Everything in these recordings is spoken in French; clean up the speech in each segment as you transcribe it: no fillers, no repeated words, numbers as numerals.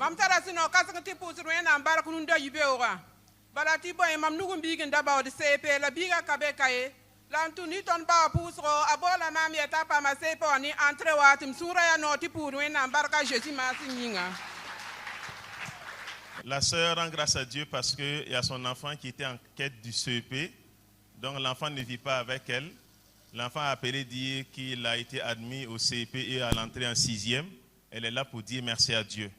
Mam tara sino kasang ti pusur wena ambara kununda yibeora. Balati boy mam nugum bigin daba de CP la biga kabe kaye. Lantu ni ton ba pusro abola mami etapa ma CP ni entre watim sura ya no ti pour wena ambara ka Jésus ma sininga. La sœur rend grâce à Dieu parce qu'il y a son enfant qui était en quête du CEP. Donc l'enfant ne vit pas avec elle. L'enfant a appelé dire qu'il a été admis au CEP et à l'entrée en 6e. Elle est là pour dire merci à Dieu.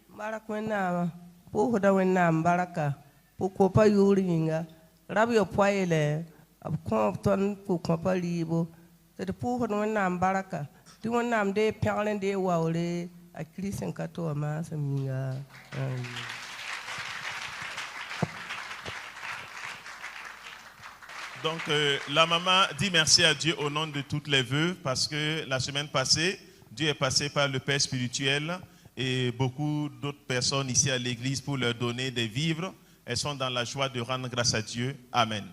Donc la maman dit merci à Dieu au nom de toutes les veuves parce que la semaine passée, Dieu est passé par le Père spirituel et beaucoup d'autres personnes ici à l'église pour leur donner des vivres. Elles sont dans la joie de rendre grâce à Dieu. Amen.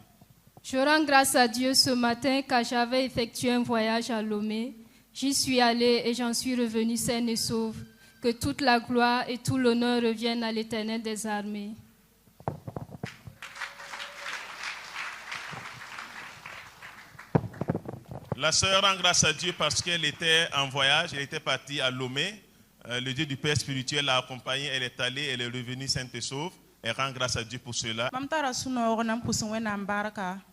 Je rends grâce à Dieu ce matin car j'avais effectué un voyage à Lomé. J'y suis allée et j'en suis revenue saine et sauve. Que toute la gloire et tout l'honneur reviennent à l'Éternel des armées. La sœur rend grâce à Dieu parce qu'elle était en voyage, elle était partie à Lomé. Le Dieu du Père spirituel l'a accompagnée, elle est allée, elle est revenue sainte et sauve. Elle rend grâce à Dieu pour cela.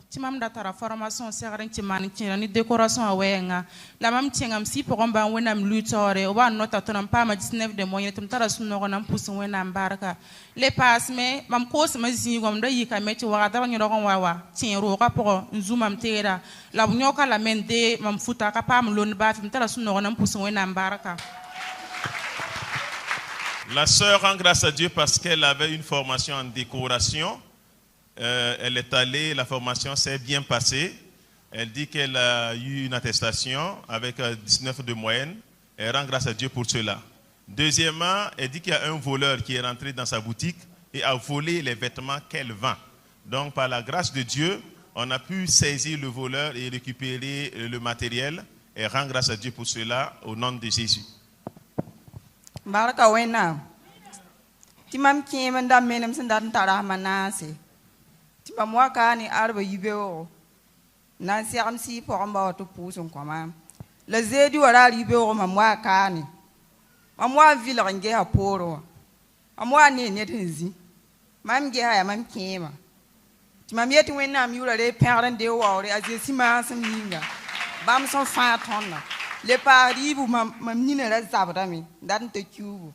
Timam datara formation segarin timani ni décoration awenga la mam tingam si pour ba wenam lutore o ba nota tonam pa ma 19 de moyen tum tara sunno gonam pusun wenam baraka le passe mais mam ko sama zingom da yika meti wa da ngi dogon wawa tin ro ka pour nzumam tera la nyoka la mende mam futa ka pam lon ba tum tara sunno gonam pusun wenam baraka. La sœur rend grâce à Dieu parce qu'elle avait une formation en décoration. Elle est allée, la formation s'est bien passée. Elle dit qu'elle a eu une attestation avec 19 de moyenne. Elle rend grâce à Dieu pour cela. Deuxièmement, elle dit qu'il y a un voleur qui est rentré dans sa boutique et a volé les vêtements qu'elle vend. Donc, par la grâce de Dieu, on a pu saisir le voleur et récupérer le matériel. Elle rend grâce à Dieu pour cela au nom de Jésus. Baraka wena. Timam kiemanda menem sendan tara manase. Timamwa kani arba yibeo. Nansi amsi poramba to puson kwama. Le zedi wala yibeo mamwa kani. Mamwa vila nge aporo. Mamwa ne netenzi. Mam ge haya mam kiema. Timam yeti wena miura le parent de wore azesima samninga. Bam son fa tonna. Le paribu mam nina la zabdami. Dan te kubu.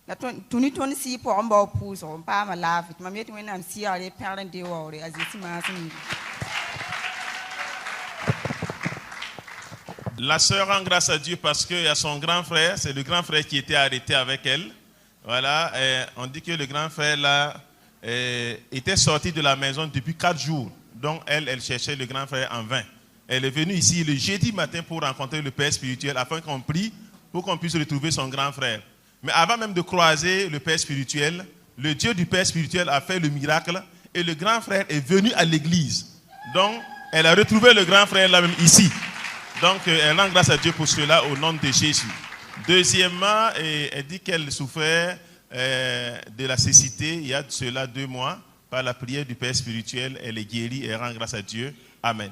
La tuni si pour un bon pouce, on pas ma lave. Ma mère est un si à les parents de war, as La sœur rend grâce à Dieu parce qu'il y a son grand frère, c'est le grand frère qui était arrêté avec elle. Voilà, on dit que le grand frère là était sorti de la maison depuis 4 jours. Donc elle cherchait le grand frère en vain. Elle est venue ici le jeudi matin pour rencontrer le Père spirituel afin qu'on prie pour qu'on puisse retrouver son grand frère. Mais avant même de croiser le Père spirituel, le Dieu du Père spirituel a fait le miracle et le grand frère est venu à l'église. Donc, elle a retrouvé le grand frère là même ici. Donc, elle rend grâce à Dieu pour cela au nom de Jésus. Deuxièmement, elle dit qu'elle souffrait de la cécité il y a de cela 2 mois. Par la prière du Père spirituel, elle est guérie et elle rend grâce à Dieu. Amen.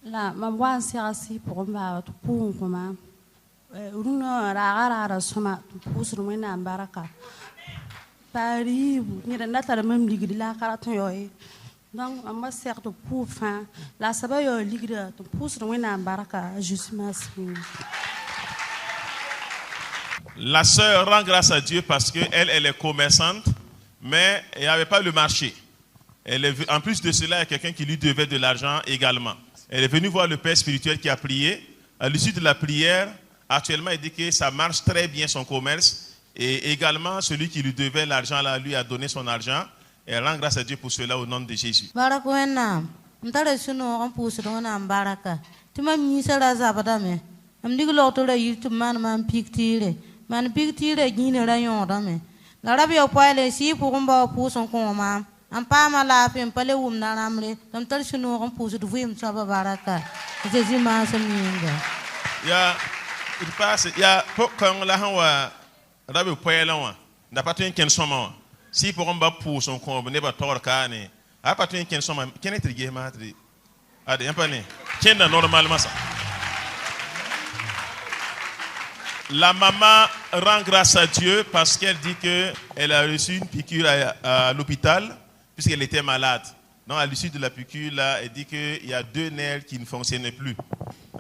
La maman s'est assise pour me pour comment une rara soma pour se remettre en baraka Paris ni la tara même ligue la caraton yoy donc on m'a certes pour fin la sabayo ligue pour se remettre en baraka justement. La sœur rend grâce à Dieu parce que elle est commerçante mais il n'y avait pas le marché. En plus de cela, il y a quelqu'un qui lui devait de l'argent également. Elle est venue voir le Père spirituel qui a prié. À l'issue de la prière, actuellement, il dit que ça marche très bien son commerce. Et également, celui qui lui devait l'argent, là, lui a donné son argent. Et elle rend grâce à Dieu pour cela au nom de Jésus. En pas mal à faire un palais ou n'a l'âme, comme tel que nous on pousse de vous, ça va baraka. Jésus m'a semé. il passe, il y a quand la hanwa rabe poela wa n'a pas tenu ken soma si pour on va pour son combe ne pas tor kane a pas tenu ken soma ken est trigué matri ade un pané ken normalement ça. La maman rend grâce à Dieu parce qu'elle dit qu'elle a reçu une piqûre à l'hôpital puisqu'elle était malade. Donc à l'issue de la piqûre, là, elle dit qu'il y a 2 nerfs qui ne fonctionnaient plus.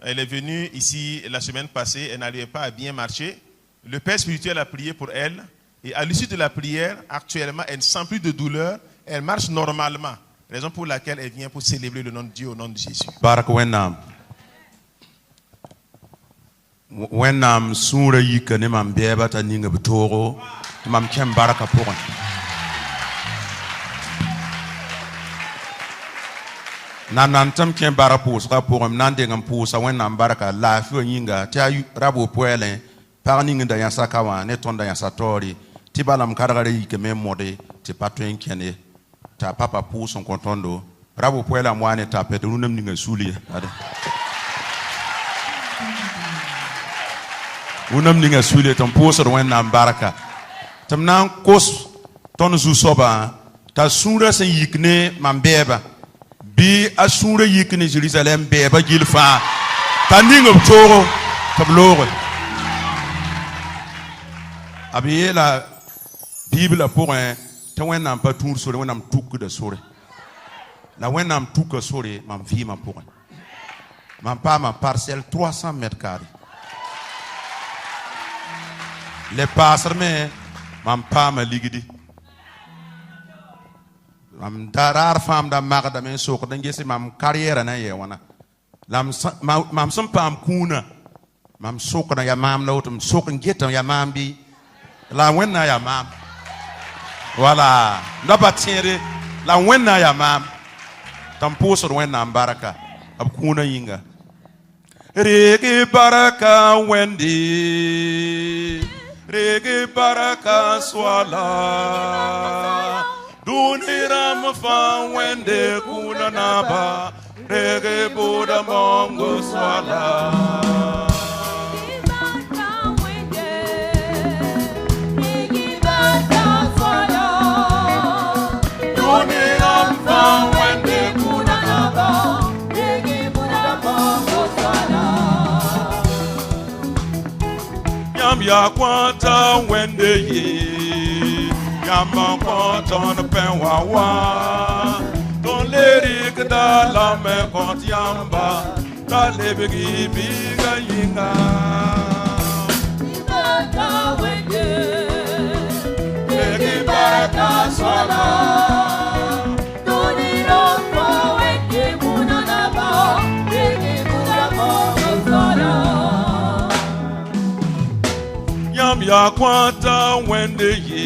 Elle est venue ici la semaine passée, elle n'arrivait pas à bien marcher. Le père spirituel a prié pour elle et à l'issue de la prière, actuellement, elle ne sent plus de douleur, elle marche normalement. Raison pour laquelle elle vient pour célébrer le nom de Dieu au nom de Jésus. Wennam sura yika ne mam beba ta ninga butoro mam kem baraka pokon nan tam kem baraka pos ka pokon nan de ngam posa wennam baraka la fi yinga ta rabo poele par ninga da yasa kawa ne tonda yasa tori ti balam karagare yike me mode ti patwen kene ta papa poson kontondo rabo poele mwane ta pedru nam ninga suli ade unam ninga suile ton poser wennam baraka tam nan kos ton zu soba ta sura sen yikne man beba bi asura yikne Jerusalem beba gilfa ta ninga toro tablore abi la bible pour un ta wennam pas tour sur wennam tuk de sore la wennam tuk sore man fi man pour man pas ma parcelle 300 mètres carrés. Les passers mais mam pa ma ligidi mam darar fam da magda men sok da ngesi mam carrière na ye wana lam mam sam pam kuna mam sok na ya mam no tum sok ngeta ya mam bi la wenna ya mam voilà nda batire la wenna ya mam tam posor wenna baraka ab kuna yinga rege baraka wendi Rege baraka swala Duniram fa wende kuna naba Rege buda mongo swala Duniram fa wende kuna naba Rege buda mongo swala Yam ya kwanta wende ye Yam kwanta no penwawa Don leri kada la me kwant yamba Ta lebegi biga yinga Ibaka wende Legi baraka swala Doni rompa wende munanaba Legi munabo swala Yam ya kwanta wende ye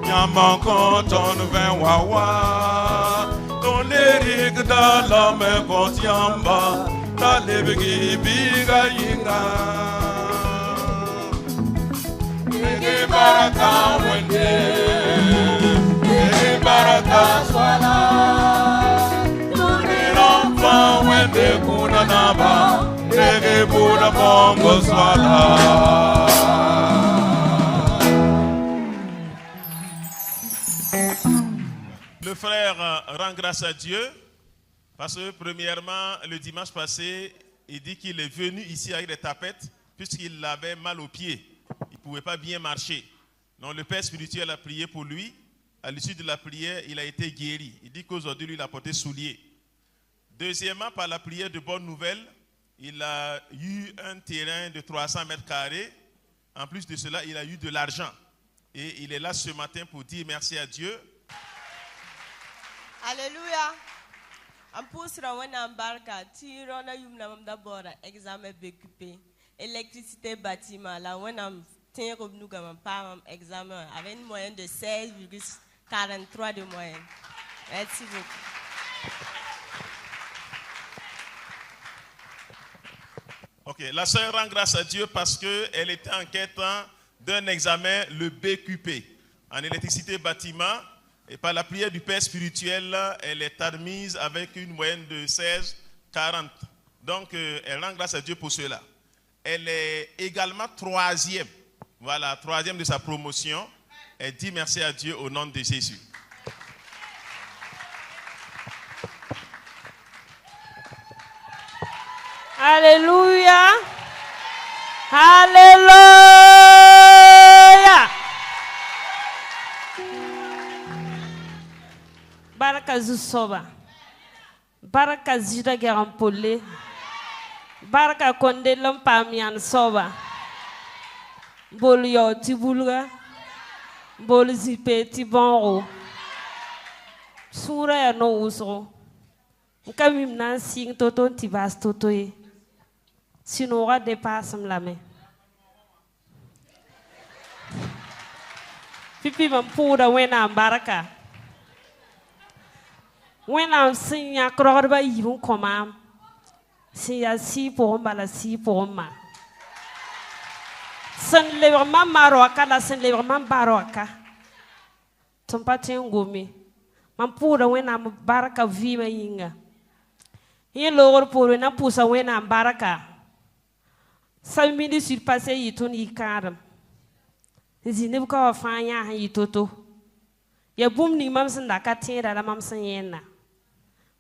Yam kwanta no penwawa Don leri kada la me kwant yamba Ta lebegi biga yinga Legi baraka wende Legi baraka swala Duni rompa wende kuna naba Legi buda bongo swala Le frère rend grâce à Dieu parce que premièrement, le dimanche passé, il dit qu'il est venu ici avec des tapettes puisqu'il avait mal aux pieds. Il ne pouvait pas bien marcher. Donc le père spirituel a prié pour lui. À l'issue de la prière, il a été guéri. Il dit qu'aujourd'hui, lui, il a porté souliers. Deuxièmement, par la prière de bonne nouvelle, il a eu un terrain de 300 mètres carrés. En plus de cela, il a eu de l'argent. Et il est là ce matin pour dire merci à Dieu. Alléluia. En pousse en barca, tiro na yum na d'abord examen BQP, électricité bâtiment. Là on a tient comme nous comme pas examen avec une moyenne de 16,43 de moyenne. Merci beaucoup. Ok, la sœur rend grâce à Dieu parce qu'elle était en quête d'un examen, le BQP, en électricité bâtiment. Et par la prière du Père spirituel, elle est admise avec une moyenne de 16,40. Donc, elle rend grâce à Dieu pour cela. Elle est également troisième. Voilà, troisième de sa promotion. Elle dit merci à Dieu au nom de Jésus. Alléluia. Alléluia. Baraka Zusoba. Baraka Zida Garampole. Baraka Konde Lampamian Soba. Bol yo tibulga. Bol zipe tibonro. Sura ya no usro. Kamim nan sing toton tibas totoye. Sinora dépasse la main. Pipi mampura wena baraka. Wena sinya krorba yibun komam. Siya si pour la si pour ma. Sen leverman maroka la sen leverman baroka. Ton patien gomi. Mampura wena baraka viva yinga. Yen logor pour wena pusa wena baraka. 5 minutes surpassé yitun yikaram. Zineb ka fanya yitoto. Ya bum ni mam sanda katira la mam sanyena.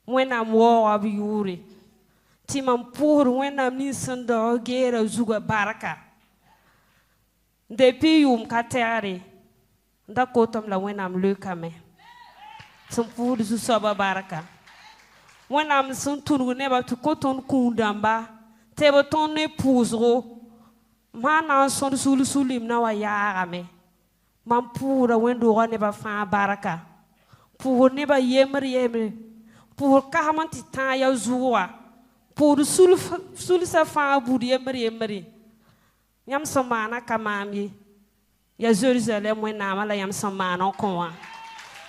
Wena mo abiyuri. Ti mam pour wena mi sanda gera zuga baraka. Depuis yum katare. Nda kotom la wena mlukame. Tum pour zu soba baraka. Wena am sun tunu neba tu koton kundamba. Tebe ton épouse mana son sulim na wa yarame man pura wendo ne ba fa baraka pour ne ba yemre pour ka hamanti ta ya zuwa pour sul sa fa bur yemre yam samana kamami ya Jerusalem wena mala yam samana konwa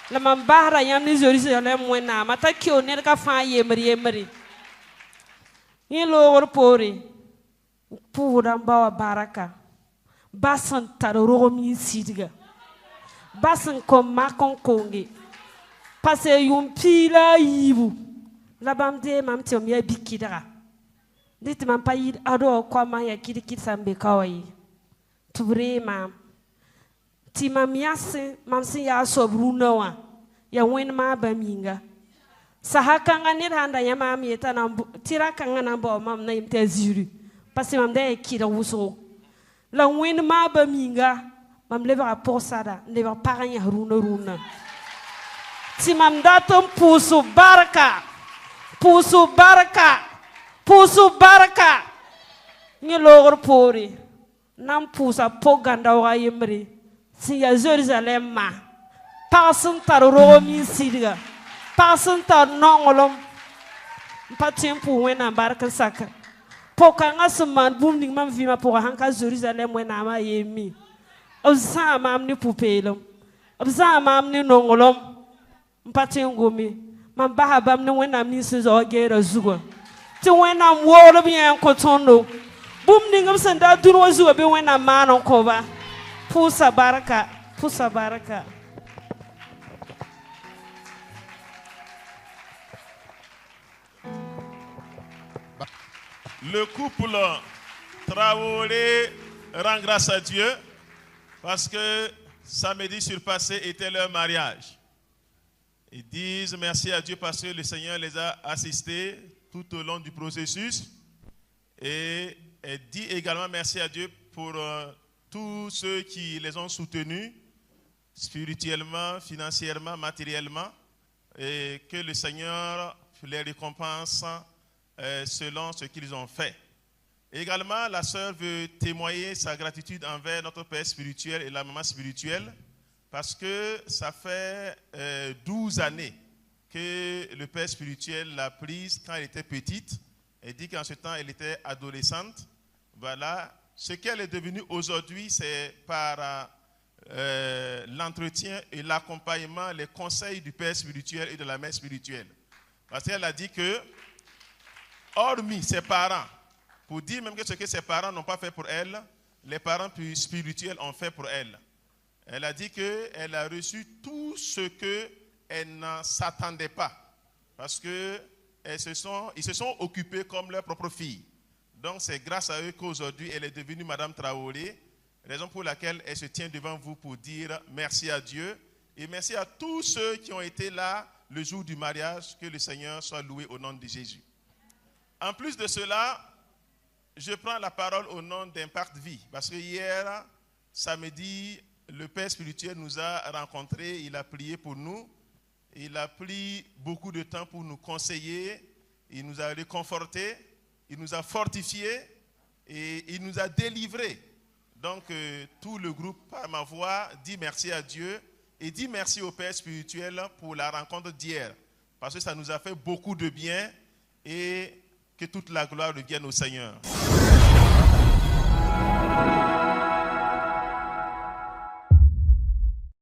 la man bahra yam ni Jerusalem wena mata kyo ne ka fa yemre Yen logor pori pura bawa baraka basan taroro mi sidga basan ko makon kongi pase yum pila yibu la bamde mam tiom ya bikidara dit mam payid ado ko ma ya kidikid sambe kawai tubre mam ti mam yase mam sin ya sobruna wa ya wen ma baminga Sahakanga ni handa ya mam yeta na tira kanga na bo mam na imte zuru parce mam de kira wuso la win ma ba minga mam le ba posada le ba paranya runa ti mam datom pusu baraka ni logor pori nam pusa poganda wa yemri si ya Jerusalem ma pasun taroro mi sidga Passen ta nongolom patin pour wena baraka saka poka ngasuman bum ning mam vima pour hanka Jerusalem wena ma yemi obsa mam ni pupelom obsa mam ni nongolom patin gomi mam bahabam ni wena mi sizo gera zugo ti wena wolo bien kotondo bum ning obsa da dunwo zugo be wena manon koba pusa baraka Le couple Traoré rend grâce à Dieu parce que samedi surpassé était leur mariage. Ils disent merci à Dieu parce que le Seigneur les a assistés tout au long du processus. Et elle dit également merci à Dieu pour tous ceux qui les ont soutenus spirituellement, financièrement, matériellement. Et que le Seigneur les récompense selon ce qu'ils ont fait. Également, la sœur veut témoigner sa gratitude envers notre père spirituel et la maman spirituelle parce que ça fait 12 années que le père spirituel l'a prise quand elle était petite. Elle dit qu'en ce temps, elle était adolescente. Voilà. Ce qu'elle est devenue aujourd'hui, c'est par l'entretien et l'accompagnement, les conseils du père spirituel et de la mère spirituelle. Parce qu'elle a dit que hormis ses parents, pour dire même que ce que ses parents n'ont pas fait pour elle, les parents spirituels ont fait pour elle. Elle a dit qu'elle a reçu tout ce qu'elle ne s'attendait pas. Parce qu'elle ils se sont occupés comme leur propre fille. Donc c'est grâce à eux qu'aujourd'hui elle est devenue Madame Traoré, raison pour laquelle elle se tient devant vous pour dire merci à Dieu et merci à tous ceux qui ont été là le jour du mariage, que le Seigneur soit loué au nom de Jésus. En plus de cela, je prends la parole au nom d'Impact Vie, parce que hier, samedi, le Père spirituel nous a rencontrés, il a prié pour nous, il a pris beaucoup de temps pour nous conseiller, il nous a réconfortés, il nous a fortifiés et il nous a délivrés. Donc, tout le groupe, par ma voix, dit merci à Dieu et dit merci au Père spirituel pour la rencontre d'hier, parce que ça nous a fait beaucoup de bien et que toute la gloire revienne au Seigneur.